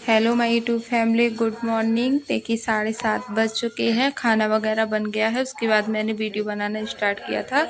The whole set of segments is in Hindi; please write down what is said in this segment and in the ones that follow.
Hello my YouTube family, good morning. देखिए 7:30 बज चुके हैं, खाना वगैरह बन गया है। उसके बाद मैंने वीडियो बनाना स्टार्ट किया था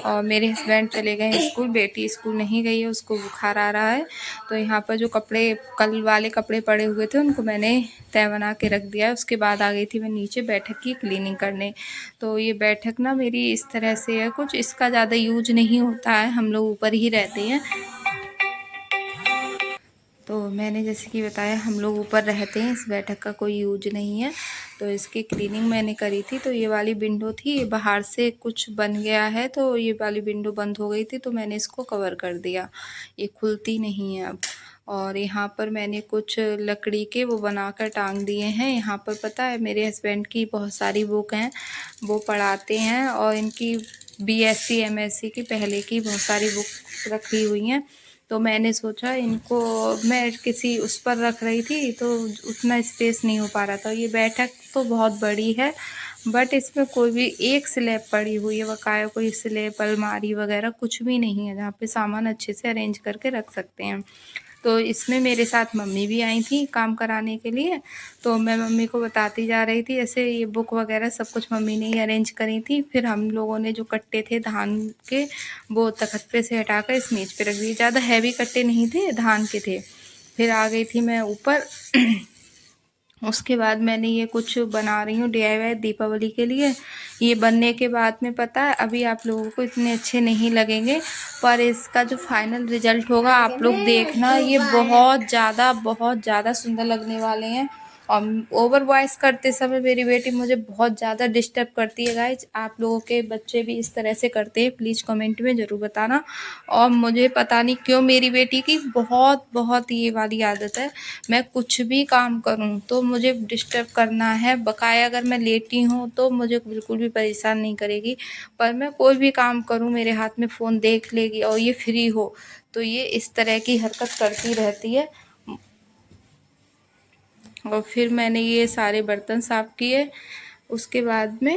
और मेरे हस्बैंड चले गए स्कूल, बेटी स्कूल नहीं गई है, उसको बुखार आ रहा है। तो यहाँ पर जो कपड़े कल वाले कपड़े पड़े हुए थे उनको मैंने तय बना के रख दिया है। उसके बाद आ गई थी मैं नीचे बैठक की क्लीनिंग करने। तो ये बैठक ना मेरी इस तरह से है, कुछ इसका ज़्यादा यूज नहीं होता है, हम लोग ऊपर ही रहते हैं। तो मैंने जैसे कि बताया हम लोग ऊपर रहते हैं, इस बैठक का कोई यूज नहीं है। तो इसकी क्लीनिंग मैंने करी थी। तो ये वाली विंडो थी, ये बाहर से कुछ बन गया है, तो ये वाली विंडो बंद हो गई थी, तो मैंने इसको कवर कर दिया, ये खुलती नहीं है अब। और यहाँ पर मैंने कुछ लकड़ी के वो बनाकर टांग दिए हैं। यहाँ पर पता है मेरे हस्बैंड की बहुत सारी बुक हैं, वो पढ़ाते हैं और इनकी BSc MSc की पहले की बहुत सारी बुक रखी हुई हैं। तो मैंने सोचा इनको मैं किसी उस पर रख रही थी तो उतना स्पेस नहीं हो पा रहा था। ये बैठक तो बहुत बड़ी है, बट इसमें कोई भी एक स्लैब पड़ी हुई है, बकाया कोई स्लैब अलमारी वगैरह कुछ भी नहीं है जहाँ पे सामान अच्छे से अरेंज करके रख सकते हैं। तो इसमें मेरे साथ मम्मी भी आई थी काम कराने के लिए। तो मैं मम्मी को बताती जा रही थी, ऐसे ये बुक वगैरह सब कुछ मम्मी ने ही अरेंज करी थी। फिर हम लोगों ने जो कट्टे थे धान के, वो तख्त पे से हटाकर इस मेज पे रख दिए। ज़्यादा हैवी कट्टे नहीं थे, धान के थे। फिर आ गई थी मैं ऊपर। उसके बाद मैंने ये कुछ बना रही हूँ DIY दीपावली के लिए। ये बनने के बाद में पता है अभी आप लोगों को इतने अच्छे नहीं लगेंगे, पर इसका जो फाइनल रिजल्ट होगा आप लोग देखना, ये बहुत ज़्यादा सुंदर लगने वाले हैं। और ओवर वॉइस करते समय मेरी बेटी मुझे बहुत ज़्यादा डिस्टर्ब करती है। गाइज, आप लोगों के बच्चे भी इस तरह से करते हैं? प्लीज़ कमेंट में ज़रूर बताना। और मुझे पता नहीं क्यों मेरी बेटी की बहुत ये वाली आदत है, मैं कुछ भी काम करूं तो मुझे डिस्टर्ब करना है। बकाया अगर मैं लेटी हूं तो मुझे बिल्कुल भी परेशान नहीं करेगी, पर मैं कोई भी काम करूं मेरे हाथ में फ़ोन देख लेगी, और ये फ्री हो तो ये इस तरह की हरकत करती रहती है। और फिर मैंने ये सारे बर्तन साफ़ किए। उसके बाद में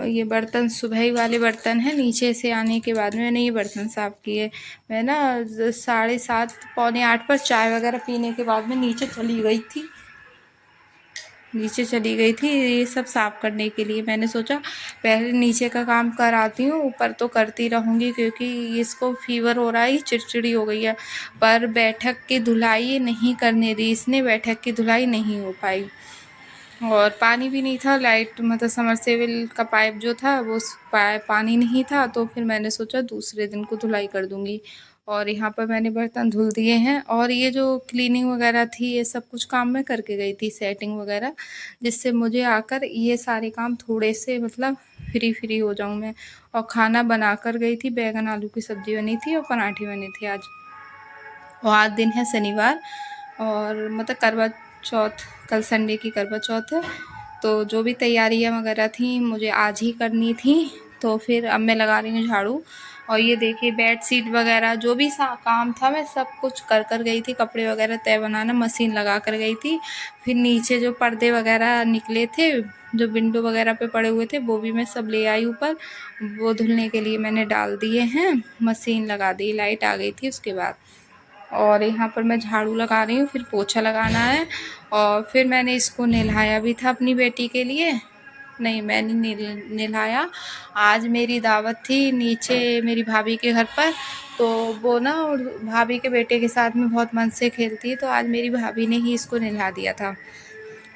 ये बर्तन सुबह ही वाले बर्तन हैं, नीचे से आने के बाद में मैंने ये बर्तन साफ़ किए। मैं ना 7:30 पौने 8 पर चाय वगैरह पीने के बाद में नीचे चली गई थी ये सब साफ़ करने के लिए। मैंने सोचा पहले नीचे का काम कराती हूँ, ऊपर तो करती रहूँगी क्योंकि इसको फीवर हो रहा है, चिड़चिड़ी हो गई है। पर बैठक की धुलाई नहीं करने दी इसने, बैठक की धुलाई नहीं हो पाई। और पानी भी नहीं था, लाइट मतलब समरसेबल का पाइप जो था वो पानी नहीं था, तो फिर मैंने सोचा दूसरे दिन को धुलाई कर दूँगी। और यहाँ पर मैंने बर्तन धुल दिए हैं। और ये जो क्लीनिंग वगैरह थी ये सब कुछ काम मैं करके गई थी, सेटिंग वगैरह, जिससे मुझे आकर ये सारे काम थोड़े से मतलब फ्री हो जाऊँ मैं। और खाना बना कर गई थी, बैगन आलू की सब्ज़ी बनी थी और पराठे बने थे आज। और आज दिन है शनिवार, और मतलब करवा चौथ, कल संडे की करवा चौथ है। तो जो भी तैयारियां वगैरह थी मुझे आज ही करनी थी। तो फिर अब मैं लगा रही हूँ झाड़ू। और ये देखिए बेड शीट वगैरह जो भी काम था मैं सब कुछ कर गई थी। कपड़े वगैरह तय बनाना मशीन लगा कर गई थी। फिर नीचे जो पर्दे वगैरह निकले थे, जो विंडो वगैरह पे पड़े हुए थे, वो भी मैं सब ले आई ऊपर, वो धुलने के लिए मैंने डाल दिए हैं। मशीन लगा दी, लाइट आ गई थी उसके बाद। और यहाँ पर मैं झाड़ू लगा रही हूँ, फिर पोछा लगाना है। और फिर मैंने इसको नहलाया भी था अपनी बेटी के लिए। नहीं, मैंने नहलाया। आज मेरी दावत थी नीचे मेरी भाभी के घर पर, तो वो ना भाभी के बेटे के साथ में बहुत मन से खेलती है, तो आज मेरी भाभी ने ही इसको नहला दिया था।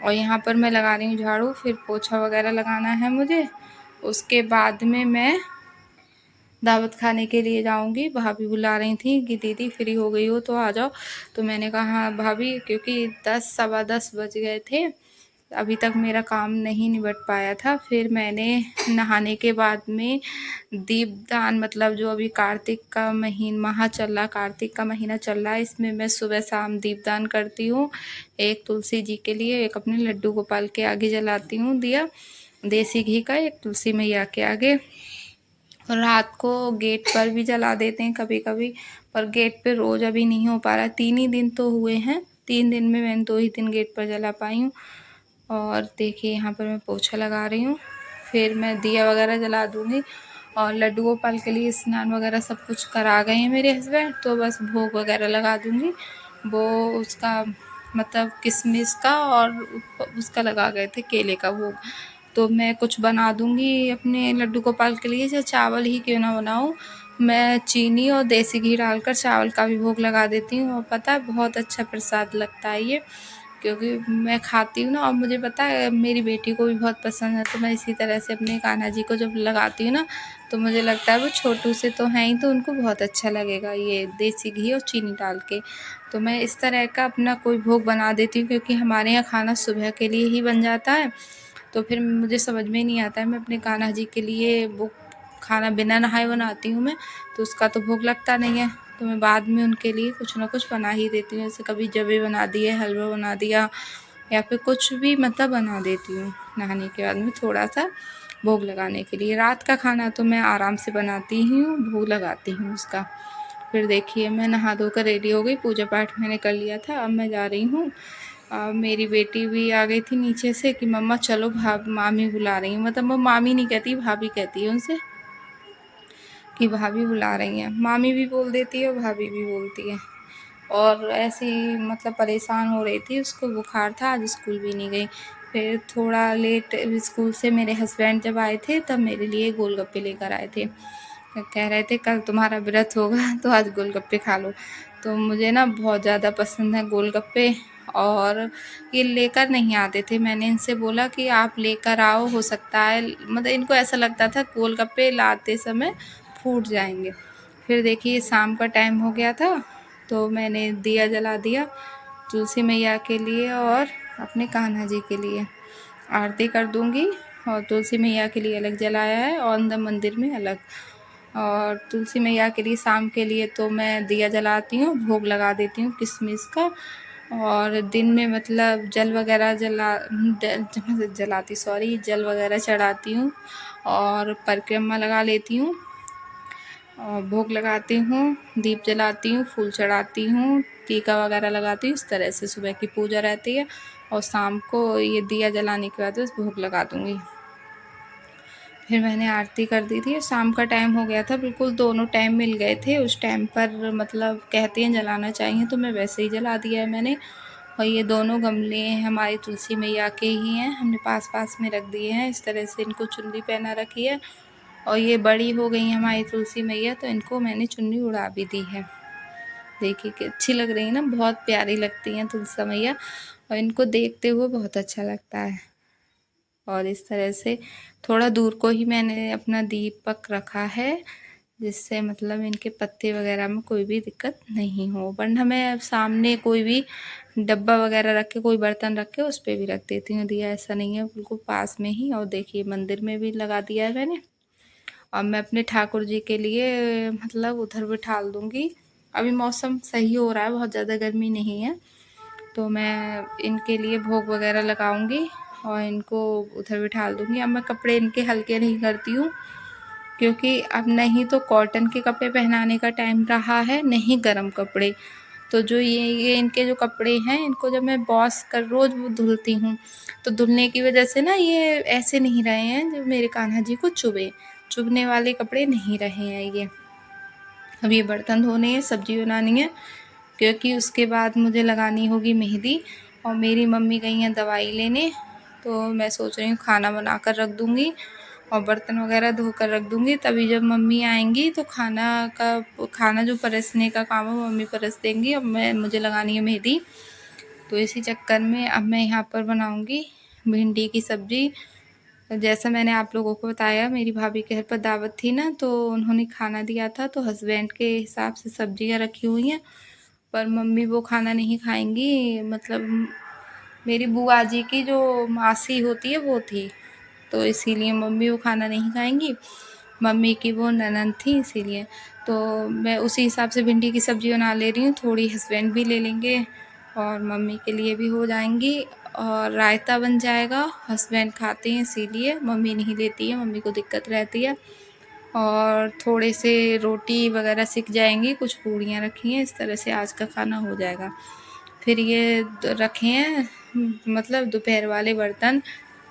और यहाँ पर मैं लगा रही हूँ झाड़ू, फिर पोछा वगैरह लगाना है मुझे। उसके बाद में मैं दावत खाने के लिए जाऊंगी। भाभी बुला रही थी कि दीदी फ्री हो गई हो तो आ जाओ। तो मैंने कहा हाँ भाभी, क्योंकि 10 सवा 10 बज गए थे, अभी तक मेरा काम नहीं निबट पाया था। फिर मैंने नहाने के बाद में दीपदान, मतलब जो अभी कार्तिक का माह चल रहा, कार्तिक का महीना चल रहा है, इसमें मैं सुबह शाम दीपदान करती हूँ। एक तुलसी जी के लिए, एक अपने लड्डू गोपाल के आगे जलाती हूँ दिया देसी घी का, एक तुलसी मैया के आगे। और रात को गेट पर भी जला देते हैं कभी कभी, पर गेट पे रोज़ अभी नहीं हो पा रहा है। 3 ही दिन तो हुए हैं, 3 दिन में मैंने 2 ही दिन गेट पर जला पाई हूँ। और देखिए यहाँ पर मैं पोछा लगा रही हूँ, फिर मैं दिया वगैरह जला दूँगी। और लड्डू गोपाल के लिए स्नान वगैरह सब कुछ करा गए हैं मेरे हस्बैंड, तो बस भोग वगैरह लगा दूँगी वो उसका मतलब किशमिश का और उसका लगा गए थे केले का भोग। तो मैं कुछ बना दूँगी अपने लड्डू गोपाल के लिए, चाहे चावल ही क्यों ना बनाऊँ, मैं चीनी और देसी घी डालकर चावल का भी भोग लगा देती हूँ। और पता है बहुत अच्छा प्रसाद लगता है ये, क्योंकि मैं खाती हूँ ना, और मुझे पता है मेरी बेटी को भी बहुत पसंद है। तो मैं इसी तरह से अपने कान्हा जी को जब लगाती हूँ ना, तो मुझे लगता है वो छोटू से तो हैं ही, तो उनको बहुत अच्छा लगेगा ये देसी घी और चीनी डाल के। तो मैं इस तरह का अपना कोई भोग बना देती हूँ, क्योंकि हमारे यहाँ खाना सुबह के लिए ही बन जाता है। तो फिर मुझे समझ में नहीं आता है, मैं अपने कान्हा जी के लिए वो खाना बिना नहाए बनाती हूँ मैं, तो उसका तो भोग लगता नहीं है। तो मैं बाद में उनके लिए कुछ ना कुछ बना ही देती हूँ, जैसे कभी जवे बना दिए, हलवा बना दिया, या फिर कुछ भी मतलब बना देती हूँ नहाने के बाद में थोड़ा सा भोग लगाने के लिए। रात का खाना तो मैं आराम से बनाती ही हूँ, भोग लगाती हूँ उसका। फिर देखिए मैं नहा धोकर रेडी हो गई, पूजा पाठ मैंने कर लिया था, अब मैं जा रही हूँ। मेरी बेटी भी आ गई थी नीचे से कि मम्मा चलो, मामी बुला रही हैं, मतलब वो मामी नहीं कहती, भाभी कहती है उनसे कि भाभी बुला रही हैं। मामी भी बोल देती है और भाभी भी बोलती है। और ऐसे ही मतलब परेशान हो रही थी, उसको बुखार था, आज स्कूल भी नहीं गई। फिर थोड़ा लेट स्कूल से मेरे हस्बैंड जब आए थे, तब मेरे लिए गोलगप्पे लेकर आए थे। कह रहे थे कल तुम्हारा व्रत होगा तो आज गोलगप्पे खा लो। तो मुझे ना बहुत ज़्यादा पसंद है गोलगप्पे, और ये लेकर नहीं आते थे। मैंने इनसे बोला कि आप लेकर आओ, हो सकता है, मतलब इनको ऐसा लगता था गोलगप्पे लाते समय फूट जाएंगे। फिर देखिए शाम का टाइम हो गया था, तो मैंने दिया जला दिया तुलसी मैया के लिए और अपने कान्हा जी के लिए। आरती कर दूंगी, और तुलसी मैया के लिए अलग जलाया है और अंदर मंदिर में अलग। और तुलसी मैया के लिए शाम के लिए तो मैं दिया जलाती हूँ, भोग लगा देती हूँ किशमिश का। और दिन में मतलब जल वगैरह जलाती, सॉरी, जल वगैरह चढ़ाती हूँ और परिक्रमा लगा लेती हूँ और भोग लगाती हूँ, दीप जलाती हूँ, फूल चढ़ाती हूँ, टीका वगैरह लगाती हूँ। इस तरह से सुबह की पूजा रहती है, और शाम को ये दिया जलाने के बाद बस भोग लगा दूँगी। फिर मैंने आरती कर दी थी, शाम का टाइम हो गया था, बिल्कुल दोनों टाइम मिल गए थे उस टाइम पर, मतलब कहते हैं जलाना चाहिए, तो मैं वैसे ही जला दिया है मैंने। और ये दोनों गमले हमारी तुलसी मैया के ही हैं, हमने पास पास में रख दिए हैं। इस तरह से इनको चुन्नी पहना रखी है, और ये बड़ी हो गई हैं हमारी तुलसी मैया, तो इनको मैंने चुन्नी उड़ा भी दी है। देखिए कि अच्छी लग रही है ना, बहुत प्यारी लगती हैं तुलसी मैया, और इनको देखते हुए बहुत अच्छा लगता है। और इस तरह से थोड़ा दूर को ही मैंने अपना दीपक रखा है, जिससे मतलब इनके पत्ते वगैरह में कोई भी दिक्कत नहीं हो। वरना मैं सामने कोई भी डब्बा वगैरह रख के, कोई बर्तन रख के उस पर भी रख देती हूँ दिया, ऐसा नहीं है, बिल्कुल पास में ही। और देखिए मंदिर में भी लगा दिया है मैंने। और मैं अपने ठाकुर जी के लिए मतलब उधर बिठाल दूँगी। अभी मौसम सही हो रहा है, बहुत ज़्यादा गर्मी नहीं है, तो मैं इनके लिए भोग वगैरह लगाऊंगी और इनको उधर बिठाल दूँगी। अब मैं कपड़े इनके हल्के नहीं करती हूँ, क्योंकि अब नहीं तो कॉटन के कपड़े पहनाने का टाइम रहा है, नहीं गर्म कपड़े। तो जो ये इनके जो कपड़े हैं, इनको जब मैं वॉश कर रोज़ धुलती हूँ, तो धुलने की वजह से ना ये ऐसे नहीं रहे हैं जो मेरे कान्हा जी को चुभने वाले कपड़े नहीं रहे हैं ये। अब ये बर्तन धोने हैं, सब्जी बनानी है, क्योंकि उसके बाद मुझे लगानी होगी मेहंदी। और मेरी मम्मी गई हैं दवाई लेने, तो मैं सोच रही हूँ खाना बना कर रख दूँगी और बर्तन वगैरह धो कर रख दूँगी। तभी जब मम्मी आएंगी तो खाना जो परसने का काम है मम्मी परस देंगी, और मुझे लगानी है मेहंदी। तो इसी चक्कर में अब मैं यहाँ पर बनाऊँगी भिंडी की सब्ज़ी। जैसा मैंने आप लोगों को बताया, मेरी भाभी के घर पर दावत थी ना, तो उन्होंने खाना दिया था, तो हस्बैंड के हिसाब से सब्जियां रखी हुई हैं, पर मम्मी वो खाना नहीं खाएंगी। मतलब मेरी बुआ जी की जो मासी होती है वो थी, तो इसीलिए मम्मी वो खाना नहीं खाएंगी। मम्मी की वो ननद थी इसीलिए। तो मैं उसी हिसाब से भिंडी की सब्ज़ी बना ले रही हूँ, थोड़ी हस्बैंड भी ले लेंगे और मम्मी के लिए भी हो जाएंगी, और रायता बन जाएगा। हस्बैंड खाते हैं इसीलिए, मम्मी नहीं लेती है, मम्मी को दिक्कत रहती है। और थोड़े से रोटी वगैरह सिक जाएंगी, कुछ पूड़ियाँ रखी हैं, इस तरह से आज का खाना हो जाएगा। फिर ये रखे हैं मतलब दोपहर वाले बर्तन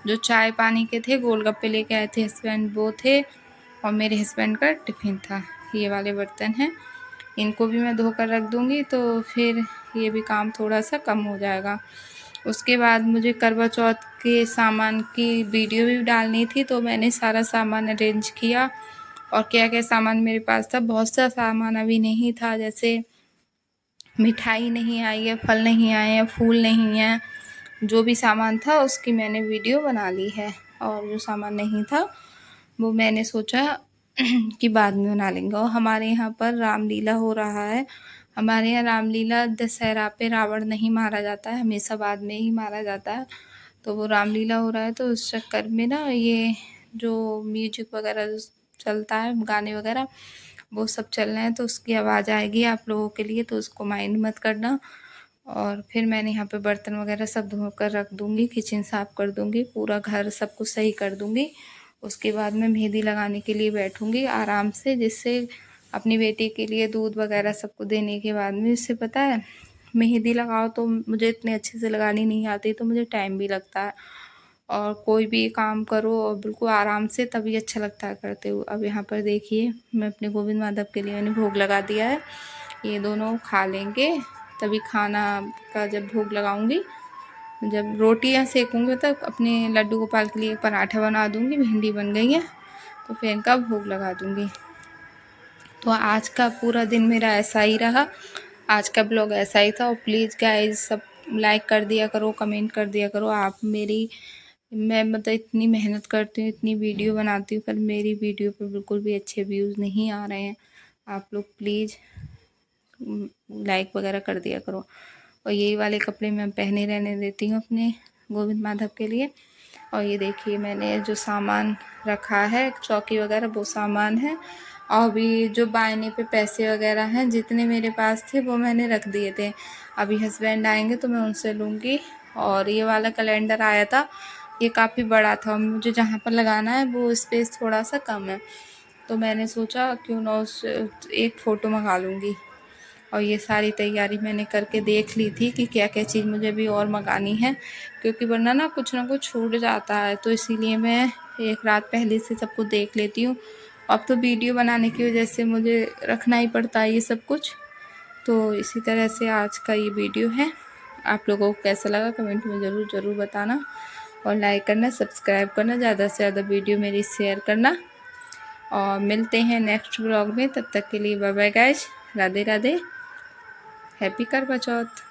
जो चाय पानी के थे, गोलगप्पे लेके आए थे हस्बैंड, वो थे, और मेरे हस्बैंड का टिफ़िन था, ये वाले बर्तन हैं। इनको भी मैं धोकर रख दूँगी, तो फिर ये भी काम थोड़ा सा कम हो जाएगा। उसके बाद मुझे करवा चौथ के सामान की वीडियो भी डालनी थी, तो मैंने सारा सामान अरेंज किया। और क्या क्या सामान मेरे पास था, बहुत सा सामान अभी नहीं था, जैसे मिठाई नहीं आई है, फल नहीं आए हैं, फूल नहीं है। जो भी सामान था उसकी मैंने वीडियो बना ली है, और जो सामान नहीं था वो मैंने सोचा कि बाद में बना लेंगे। और हमारे यहाँ पर रामलीला हो रहा है। हमारे यहाँ रामलीला दशहरा पे रावण नहीं मारा जाता है, हमेशा बाद में ही मारा जाता है। तो वो रामलीला हो रहा है, तो उस चक्कर में ना ये जो म्यूजिक वगैरह चलता है, गाने वगैरह वो सब चल रहे हैं, तो उसकी आवाज़ आएगी आप लोगों के लिए, तो उसको माइंड मत करना। और फिर मैंने यहाँ पे बर्तन वगैरह सब धो कर रख दूँगी, किचन साफ़ कर दूँगी, पूरा घर सब कुछ सही कर दूँगी। उसके बाद मैं मेहंदी लगाने के लिए बैठूँगी आराम से, जिससे अपनी बेटी के लिए दूध वगैरह सबको देने के बाद में, इससे पता है मेहंदी लगाओ तो मुझे इतने अच्छे से लगानी नहीं आती, तो मुझे टाइम भी लगता है। और कोई भी काम करो और बिल्कुल आराम से, तभी अच्छा लगता है करते हुए। अब यहाँ पर देखिए मैं अपने गोविंद माधव के लिए मैंने भोग लगा दिया है। ये दोनों खा लेंगे, तभी खाना का जब भोग लगाऊंगी, जब रोटियां सेकूंगी तब अपने लड्डू गोपाल के लिए पराठा बना दूंगी। भिंडी बन गई है तो फिर इनका भोग लगा दूंगी। तो आज का पूरा दिन मेरा ऐसा ही रहा, आज का ब्लॉग ऐसा ही था। और प्लीज़ गाइस सब लाइक कर दिया करो, कमेंट कर दिया करो। आप मेरी, मैं मतलब इतनी मेहनत करती हूँ, इतनी वीडियो बनाती हूँ, पर मेरी वीडियो पे बिल्कुल भी अच्छे व्यूज़ नहीं आ रहे हैं। आप लोग प्लीज़ लाइक वगैरह कर दिया करो। और यही वाले कपड़े मैं पहने रहने देती हूँ अपने गोविंद माधव के लिए। और ये देखिए मैंने जो सामान रखा है, चौकी वगैरह वो सामान है। और भी जो बायने पे पैसे वगैरह हैं, जितने मेरे पास थे वो मैंने रख दिए थे। अभी हस्बैंड आएंगे तो मैं उनसे लूँगी। और ये वाला कैलेंडर आया था, ये काफ़ी बड़ा था, मुझे जहाँ पर लगाना है वो स्पेस थोड़ा सा कम है, तो मैंने सोचा क्यों ना उस एक फ़ोटो मंगा लूँगी। और ये सारी तैयारी मैंने करके देख ली थी कि क्या क्या चीज़ मुझे भी और मंगानी है, क्योंकि वरना ना कुछ छूट जाता है, तो इसीलिए मैं एक रात पहले से सब कुछ देख लेती हूँ। अब तो वीडियो बनाने की वजह से मुझे रखना ही पड़ता है ये सब कुछ। तो इसी तरह से आज का ये वीडियो है। आप लोगों को कैसा लगा कमेंट में ज़रूर ज़रूर बताना, और लाइक करना, सब्सक्राइब करना, ज़्यादा से ज़्यादा वीडियो मेरी शेयर करना। और मिलते हैं नेक्स्ट ब्लॉग में, तब तक के लिए bye bye guys, Radhe Radhe, happy Karva चौथ।